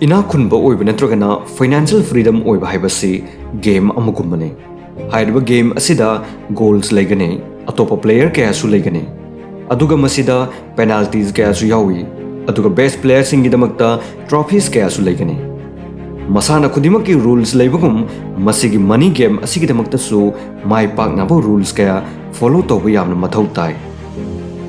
Ina khunba oiba natragana financial freedom oiba haibasi game amugumbane. Hairiba game asida goals laigane, atopa player kaya su laigane. Aduga masida penalties kaya su yawi, aduga best player singidamakta trophies kaya su laigane. Masana khudimaki rules laibagum masigi money game asigidamakta su mai paknaba rules kaya follow toba yamna mathau tai.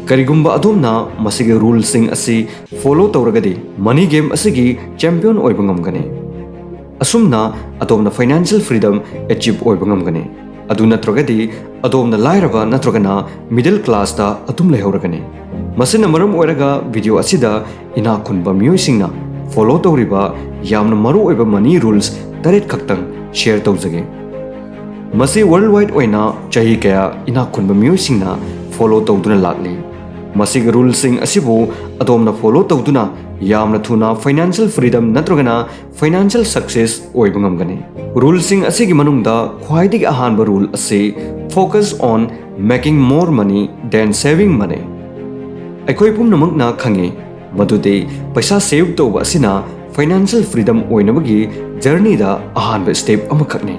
Karigumba adumna masigi rules sing asi follow tawragadi money game asigi champion oibangamgane. Asumna adumna financial freedom achieve oibangamgane. Adu natragadi adumna lairaba natragana middle class ta atum lehauragane. Masina maram oiraga video asida ina khunba miyoi follow tawriba yamna maru oiba money rules taret khaktang share tawjage. Masi worldwide oina chahi kaya ina khunba miyoi follow tawduna lakli. Masig rules sing asibu adomna follow tawduna yamna thuna financial freedom natragana financial success oibangamgani. Rules sing asigi manungda khwaidigi ahanba rule ase focus on making more money than saving money. Aikoi pumnamakna khangi madude paisa save tawba asina financial freedom oinabagi journey da ahanba step amakhakne.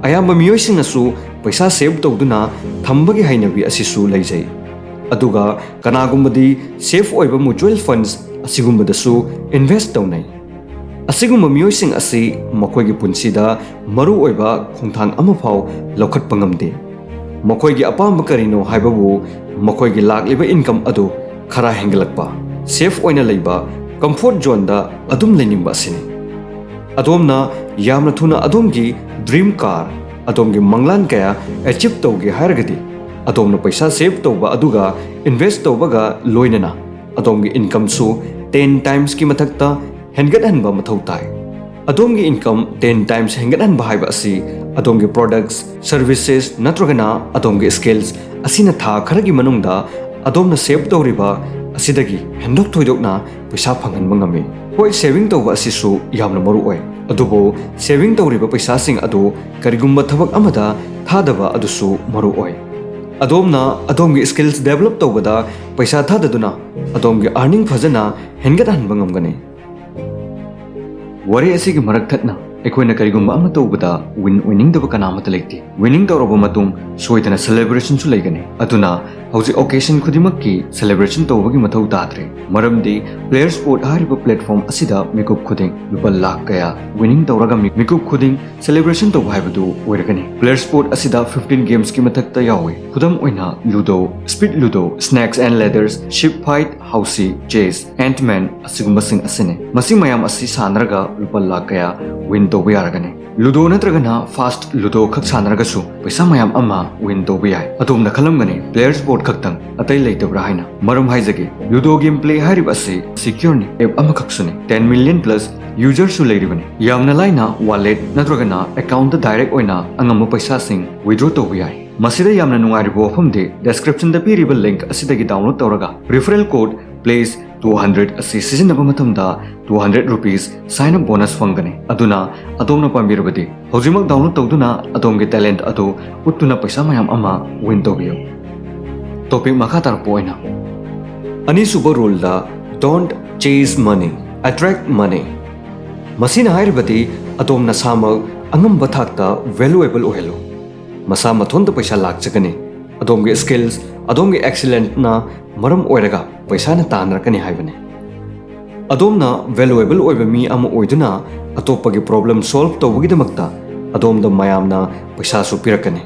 Ayamba miyoising asu paisa save tawduna thambagi hainabi asisu laijai. Aduga kanagumbadi safe oiba mutual funds asigumbadasu invest tawnai. Asigumba miyosing asi makoigi punsida maru oiba khongthang amafau lokhatpa ngamde. Makoigi apamba karino haibabu makoigi lakliba income adu khara hengalakpa safe oina leiba comfort zone da adum leningba asini. Adomna yamna thuna adomgi dream car adomgi manglan kaya achieve tawge hairagadi adomna paisa save tawba aduga invest tawbaga loinana adomgi income su 10 times ki mathakta hengathanba mathau tai. Adomgi income 10 times hengathanba haiba asi adomgi products services natragana adomgi skills asina tha kharagi manungda adomna save tawriba asidagi hendok thoidokna paisa phanganba ngame. Hoi saving tawba asisu yamna maru oi adubo saving tawriba paisa sing adu karigumba thabak amada thadaba adusu maru oi. Adomna adomgi skills develop tawbada paisa thadaduna adomgi earning fazana hengathanba ngamgani. Wari asigi marak thatna aikoina karigumba ama tawbada winning daba kanamata leiti. Winning tawraba matung soidana celebration su laigani. Aduna hauji occasion khudimakki celebration tawbagi mathau tadre. Maramdi player sport hariba platform asida mikup khuding lupa lakh kaya winning tawraga mikup khuding celebration tawba haibadu oiragani. Player sport asida 15 games ki mathakta yawi. Khudam oina ludo, speed ludo, snakes and ladders, ship fight, housey, chess, ant-man asigumba sing asine. Masi mayam asi sanraga lupa lakh kaya win tawba yaragani. Ludo natragana fast ludo khak sanragasu paisa mayam ama win tawba yai. Adomna khalamgani player sport khaktang atai leitabra haina. Maram haijage ludo gameplay harib ase secure ni app ama khaksune 10 million plus users su leiribani. Yamna laina wallet natragana account da direct oina angama paisa sing withdraw tawba yai. Masida yamna nungairibo famde description da piriba link asidagi download tawraga referral code place 200 asi sizinaba matamda 200 rupees sign up bonus fangane. Aduna adomna pambirabadi hojimak download tawduna adomge talent adu uttuna paisa mayam ama win tawbiyo. Topic makhatar poina ani super rule da don't chase money attract money. Masina hairabadi adomna samak angamba thakta valuable ohelo. Masa mathonda paisa lakchakani. Adomge skills adomge excellent na maram oiraga paisa na tanrakani haibane. Adomna valuable oiba mi ama oiduna atopagi problem solve tawbagidamakta adomda mayamna paisa su pirakani.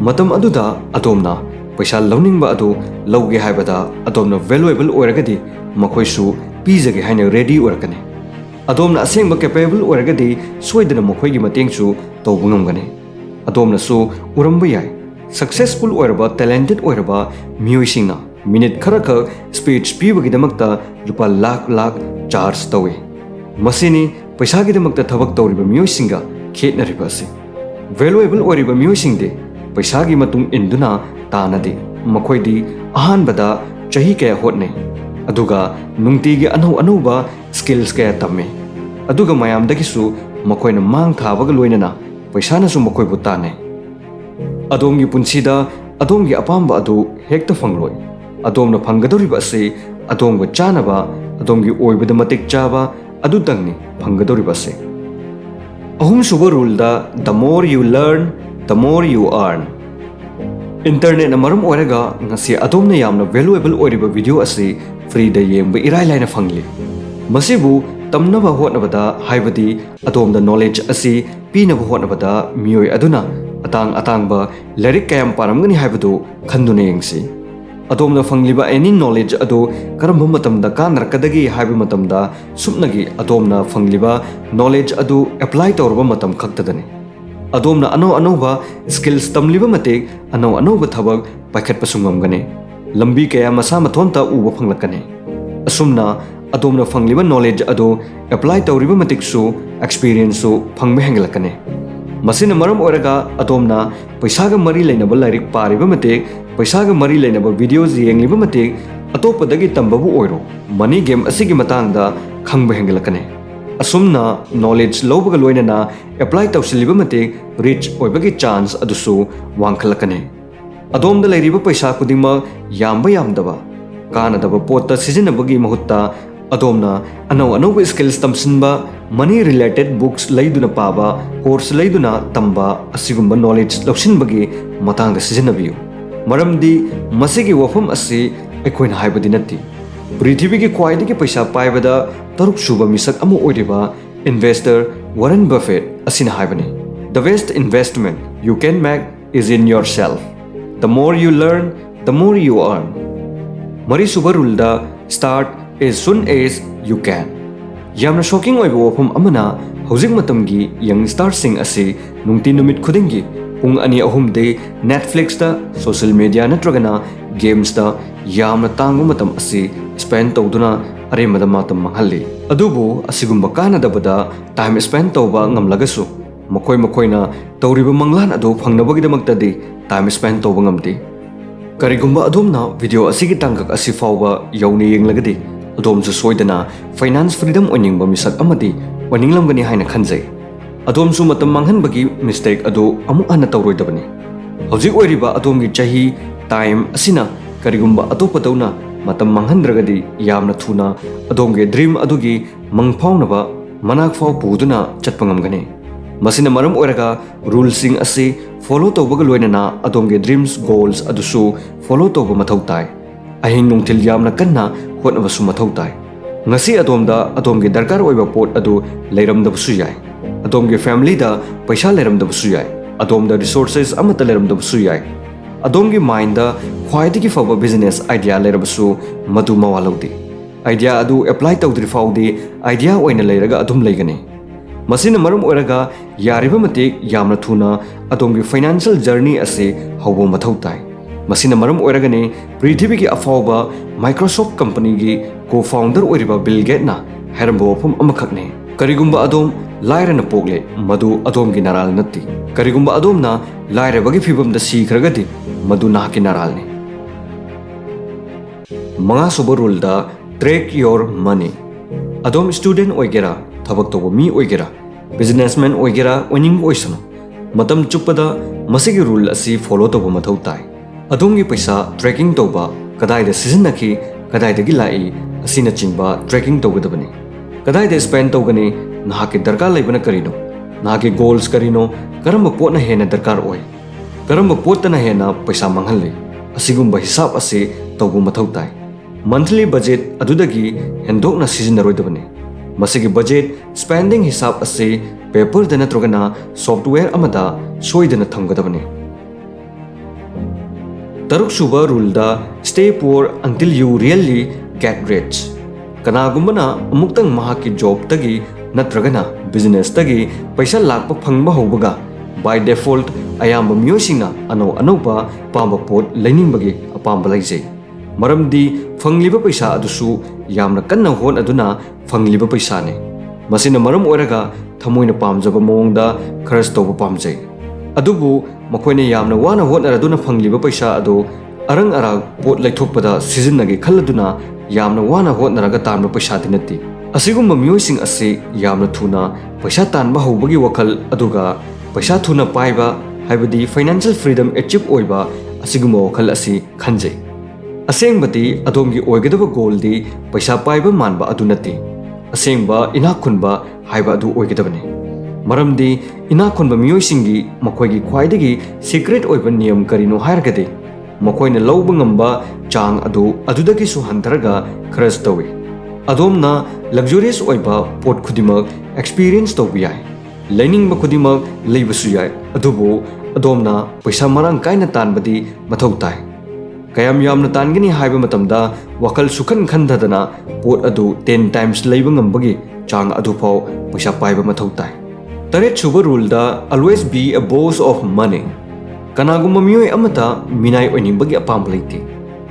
Matam aduda adomna paisa launingba adu lauge haibada adomna valuable oiragadi makhoisu pizage haina ready oirakani. Adomna asengba capable oiragadi soidana makhoigi matengsu tawba ngamgani. Adomna su uramba yai successful oiraba talented oiraba miyoisingna minute kharaka speech pibagidamakta lupa lakh charge tawe. Masini paisagidamagta thabak tawriba miyoisinga khetnariba ase. Valuable oiriba miyoisingde paisagi matung induna tanade makoidi ahanbada chahi kaya hotne. Aduga nungtigi anauba skills kaya tamme. Aduga mayamdagisu makoina mang thabaga loinana paisana su makoibu tane. Adomgi punsida adomgi apamba adu hekta fangloi. Adomna phangadoriba ase adongba chanaba adonggi oibada matik chaba adutangni phanggadoribase. Ahum suba rule da the more you learn, the more you earn. Internet na maram oiraga ngasi adomna yamna valuable oiriba video asi free da yengba irai laina phangli. Masibu tamnaba hotnabada haibadi adomda knowledge asi pinaba hotnabada miyoi aduna atang ba lyric kayam paramgani haibadu khanduna yengsi. Adomna fangliba any knowledge ado karamba matamda kanarkadagi haiba matamda supnagi adomna fangliba knowledge ado apply tawrba matam khaktadani. Adomna anova skills tamliba matek anova thabak paikhatpa sungamgane. Lambi kaya masa mathonta uba phanglakane. Asumna adomna fangliba knowledge ado apply tawriba matek su experience su phangme henglakane. Masina maram oiraga adomna paisaga mari lainaba lyric pariba matek paisaga mari lainaba videos yengliba matek atopadagi tambabu oiro money game asigi matangda khangba henglakane. Asumna knowledge lobaga loinana apply tawsiliba matek rich oibagi chance adusu wangkhalakane. Adomda lairiba paisa kudingma yamba yamdaba kanadaba potta sizinabagi mahutta adomna anova skills tamsinba money related books laiduna paba course laiduna tamba asigumba knowledge lawsinbagi matangda sizinabiyu. Maramdi masigi wafam asi ekoina haibadi natti. Prithibigi khwaidagi paisa paibada taruk suba misak amu oiriba investor Warren Buffett asina haibani. The best investment you can make is in yourself. The more you learn, the more you earn. Mari suba rule da start as soon as you can. Yamna shocking oiba wafam amana hojik matamgi youngsters sing asi nungti numit khudingi pung ani ahum de Netflix da social media natragana games da yamna tangba matam asi spend tawduna aremada matam manghalli. Adubu asigumba kanadabada time spend tawba ngamlagasu makoina tawriba manglan adu phangnabagidamaktadi time spend tawba ngamdi. Karigumba adomna video asigi tangkak asi fawba yauni yenglagadi adom su soidana finance freedom oningba misak amadi waninglamgani haina khanjai. Adom su matam manghanbagi mistake adu amu ana tawroidabani. Hojik oiriba adomgi chahi time asina karigumba atopadawna matam manghandragadi yamna thuna adomge dream adugi mangphawnaba manak faw puduna chatpangamgani. Masina maram oiraga rules sing asi follow tawbaga loinana adomge dreams goals adusu follow tawba mathau tai. Ahing nungthil yamna kanna hotnabasu mathau tai. Ngasi adomda adomge darkar oiba pot adu leiramdabasu yai. Adomge family da paisa leiramdabasu yai. Adomda resources amata leiramdabasu yai. Adomgi mind da khwaidagi faba business idea leirabasu madu mawalawdi. Idea adu apply tawdri fawdi idea oina leiraga adum leigani. Masina maram oiraga yariba matek yamna thuna adomgi financial journey ase hawbo mathau tai. Masina maram oiragane prithibigi afawba Microsoft company gi co-founder oiriba Bill Gates na hairamba wafam amakhakne. Karigumba adom lairana pogle madu adomgi naral natti. Karigumba adomna lairabagi fibamda sikragadi madu nahaki naralne. Manga suba rule da track your money. Adom student oigera thabak toba mi oigera businessman oigera oning oisano matam chupada masigi rule asi follow toba mathau tai. Adongi paisa tracking toba kadaida sizinaki kadaidagi lai asina chingba tracking togadabani. Kadaida spend togani nahaki darkar laibana karino nahaki goals karino karamba potna hena darkar oi karamba potna hena paisa manghalli asigumba hisab ase togu mathau tai. Monthly budget adudagi hendokna sizinnaroidabani. Masigi budget spending hisab ase paper dana trogana software amada soidana thamgadabani. Taruk suba rule da stay poor until you really get rich. Kanagumbana amuktang mahaki job tagi natragana business tagi paisa lakpa phangba hobaga by default ayamba miyosingna anova pamba pot lainingbagi apamba laijai. Maramdi fangliba paisa adusu yamna kanna hon aduna fangliba paisa ne. Masina maram oiraga thamoina pamjaba mawngda kharaj tawba pamjai. Adubu makoina yamna wana hotnaraduna fangliba paisa adu arang arag pot laithokpada sizinnagi khalladuna yamna wana hotnaraga tanba paisa dinati. Asigumba miyosing ase yamna thuna paisa tanba hobagi wakhal aduga paisa thuna paiba haibadi financial freedom achieve oiba asigumba wakhal asi khanjai. Asengbati adomgi oigadaba goal di paisa paiba manba adunati. ꯑꯁꯦꯡꯕ ꯏꯅꯥꯛ ꯈꯨꯟꯕ ꯍꯥꯏꯕ ꯑꯗꯨ ꯑꯣꯏꯒꯗꯕꯅꯤ꯫ ꯃꯔꯝꯗꯤ ꯏꯅꯥꯛ ꯈꯨꯟꯕ ꯃꯤꯑꯣꯏꯁꯤꯡꯒꯤ ꯃꯈꯣꯏꯒꯤ ꯈ꯭ꯋꯥꯏꯗꯒꯤ ꯁꯤꯀ꯭ꯔꯦꯠ ꯑꯣꯏꯕ ꯅꯤꯌꯝ ꯀꯔꯤꯅꯣ ꯍꯥꯏꯔꯒꯗꯤ ꯃꯈꯣꯏꯅ ꯂꯧꯕ ꯉꯝꯕ ꯆꯥꯡ ꯑꯗꯨ ꯑꯗꯨꯗꯒꯤꯁꯨ ꯍꯟꯊꯔꯒ ꯈꯔꯁ ꯇꯧꯏ꯫ ꯑꯗꯣꯝꯅ ꯂꯛꯖꯨꯔꯤꯌꯁ ꯑꯣꯏꯕ ꯄꯣꯠ ꯈꯨꯗꯤꯡꯃꯛ ꯑꯦꯛꯁꯄꯤꯔꯤꯌꯦꯟꯁ ꯇꯧꯕ ꯌꯥꯏ, ꯂꯩꯅꯤꯡꯕ ꯈꯨꯗꯤꯡꯃꯛ ꯂꯩꯕꯁꯨ ꯌꯥꯏ, ꯑꯗꯨꯕꯨ ꯑꯗꯣꯝꯅ ꯄꯩꯁꯥ ꯃꯔꯥꯡ ꯀꯥꯏꯅ ꯇꯥꯟꯕꯗꯤ ꯃꯊꯧ ꯇꯥꯏ꯫ ꯀꯌꯥꯝ ꯌꯥꯝꯅ ꯇꯥꯟꯒꯅꯤ ꯍꯥꯏꯕ ꯃꯇꯝꯗ ꯋꯥꯈꯜ ꯁꯨꯈꯟ ꯈꯟꯊꯗꯅ ꯄꯣꯠ ꯑꯗꯨ 10 times ꯂꯩꯕ ꯉꯝꯕꯒꯤ ꯆꯥꯡ ꯑꯗꯨꯐꯥꯎ ꯄꯩꯁꯥ ꯄꯥꯏꯕ ꯃꯊꯧ ꯇꯥꯏ꯫ 8th ꯔꯨꯜꯗ always be a boss of money. ꯀꯅꯥꯒꯨꯝꯕ ꯃꯤꯑꯣꯏ ꯑꯃꯗ ꯃꯤꯅꯥꯏ ꯑꯣꯏꯅꯤꯡꯕꯒꯤ ꯑꯄꯥꯝꯕ ꯂꯩꯇꯦ꯫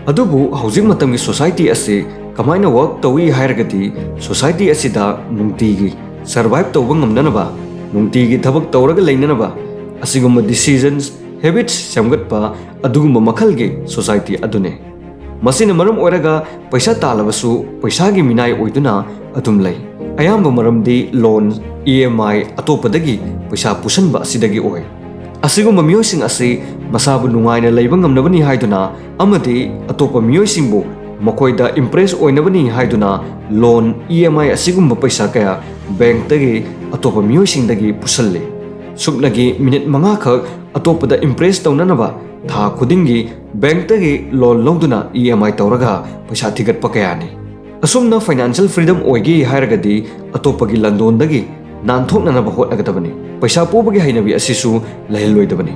ꯑꯗꯨꯕꯨ ꯍꯧꯖꯤꯛ ꯃꯇꯝꯒꯤ ꯁꯣꯁꯥꯏꯇꯤ ꯑꯁꯤ ꯀꯃꯥꯏꯅ ꯋꯥꯔꯛ ꯇꯧꯏ ꯍꯥꯏꯔꯒꯗꯤ ꯁꯣꯁꯥꯏꯇꯤ ꯑꯁꯤꯗ ꯅꯨꯡꯇꯤꯒꯤ ꯁꯔꯚꯥꯏꯚ ꯇꯧꯕ ꯉꯝꯅꯅꯕ, ꯅꯨꯡꯇꯤꯒꯤ ꯊꯕꯛ ꯇꯧꯔꯒ ꯂꯩꯅꯅꯕ ꯑꯁꯤꯒꯨꯝꯕ ꯗꯤꯁꯤꯖꯟꯁ, ꯍꯦꯕꯤꯠꯁ ꯁꯦꯝꯒꯠꯄ ꯑꯗꯨꯒꯨꯝꯕ ꯃꯈꯜꯒꯤ ꯁꯣꯁꯥꯏꯇꯤ ꯑꯗꯨꯅꯤ꯫ ꯃꯁꯤꯅ ꯃꯔꯝ ꯑꯣꯏꯔꯒ ꯄꯩꯁꯥ ꯇꯥꯜꯂꯕꯁꯨ ꯄꯩꯁꯥꯒꯤ ꯃꯤꯅꯥꯏ ꯑꯣꯏꯗꯨꯅ ꯑꯗꯨꯝ ꯂꯩ꯫ ꯑꯌꯥꯝꯕ ꯃꯔꯝꯗꯤ ꯂꯣꯟ, EMI, ꯑꯇꯣꯞꯄꯗꯒꯤ ꯄꯩꯁా ꯄꯨꯁꯟꯕ ꯑꯁꯤꯗꯒꯤ ꯑꯣꯏ꯫ ꯑꯁꯤꯒꯨꯝꯕ ꯃꯤꯑꯣꯏꯁꯤꯡ ꯑꯁꯤ ꯃꯁꯥꯕꯨ ꯅꯨꯡꯉꯥꯏꯅ ꯂꯩꯕ ꯉꯝꯅꯕꯅꯤ ꯍꯥꯏꯗꯨꯅ ꯑꯃꯗꯤ ꯑꯇꯣꯞꯄ ꯃꯤꯑꯣꯏꯁꯤꯡꯕꯨ ꯃꯈꯣꯏꯗ ꯏꯝꯄ꯭ꯔꯦꯁ ꯑꯣꯏꯅꯕꯅꯤ ꯍꯥꯏꯗꯨꯅ ꯂꯣꯟ, EMI ꯑꯁꯤꯒꯨꯝꯕ ꯄꯩꯁꯥ ꯀꯌꯥ ꯕꯦꯡꯛꯇꯒꯤ ꯑꯇꯣꯞꯄ ꯃꯤꯑꯣꯏꯁꯤꯡꯗꯒꯤ ꯄꯨꯁꯜꯂꯤ꯫ ꯁꯨꯞꯅꯒꯤ ꯃꯤꯅꯤꯠ 5 ꯈꯛ ꯑꯇꯣꯞꯄꯗ ꯏꯝꯄ꯭ꯔꯦꯁ ꯇꯧꯅꯅꯕ ꯊꯥ ꯈꯨꯗꯤꯡꯒꯤ ꯕꯦꯡꯛꯇꯒꯤ ꯂꯣꯟ ꯂꯧꯗꯨꯅ EMI ꯇꯧꯔꯒ ꯄꯩꯁా ꯊꯤꯒꯠꯄ ꯀꯌꯥꯅꯤ꯫ ꯑꯁꯨꯝꯅ ꯐꯥꯏꯅꯥꯟꯁꯤꯌꯦꯜ ꯐ꯭रीडम ꯑꯣꯏꯒꯦ ꯍꯥꯏꯔꯒꯗꯤ ꯑꯇꯣꯞꯄꯒꯤ ꯂꯟꯗꯣꯟꯗꯒꯤ ꯅꯥꯟꯊꯣꯛꯅꯅꯕ ꯍꯣꯠꯅꯒꯗꯕꯅꯤ꯫ ꯄꯩꯁా ꯄꯨꯕꯒꯤ ꯍꯩꯅꯕꯤ ꯑꯁꯤꯁꯨ ꯂꯩꯍꯜꯂꯣꯏꯗꯕꯅꯤ꯫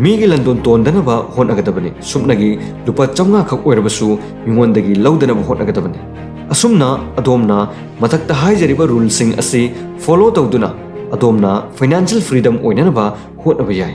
ꯃꯤꯒꯤ ꯂꯟꯗꯣꯟ ꯇꯣꯟꯗꯅꯕ ꯍꯣꯠꯅꯒꯗꯕꯅꯤ꯫ ꯁꯨꯞꯅꯒꯤ ꯂꯨꯄꯥ 500 ꯈꯛ ꯑꯣꯏꯔꯕꯁꯨ ꯃꯤꯉꯣꯟꯗꯒꯤ ꯂꯧꯗꯅꯕ ꯍꯣꯠꯅꯒꯗꯕꯅꯤ꯫ ꯑꯁꯨꯝꯅ ꯑꯗꯣꯝꯅ ꯃꯊꯛꯇ ꯍꯥꯏꯖꯔꯤꯕ ꯔꯨꯜꯁꯤꯡ ꯑꯁꯤ ꯐꯣꯂꯣ ꯇꯧꯗꯨꯅ ꯑꯗꯣꯝꯅ ꯐꯥꯏꯅꯥꯟꯁꯤꯌꯦꯜ ꯐ꯭रीडम ꯑꯣꯏꯅꯅꯕ ꯍꯣꯠꯅꯕ ꯌꯥꯏ꯫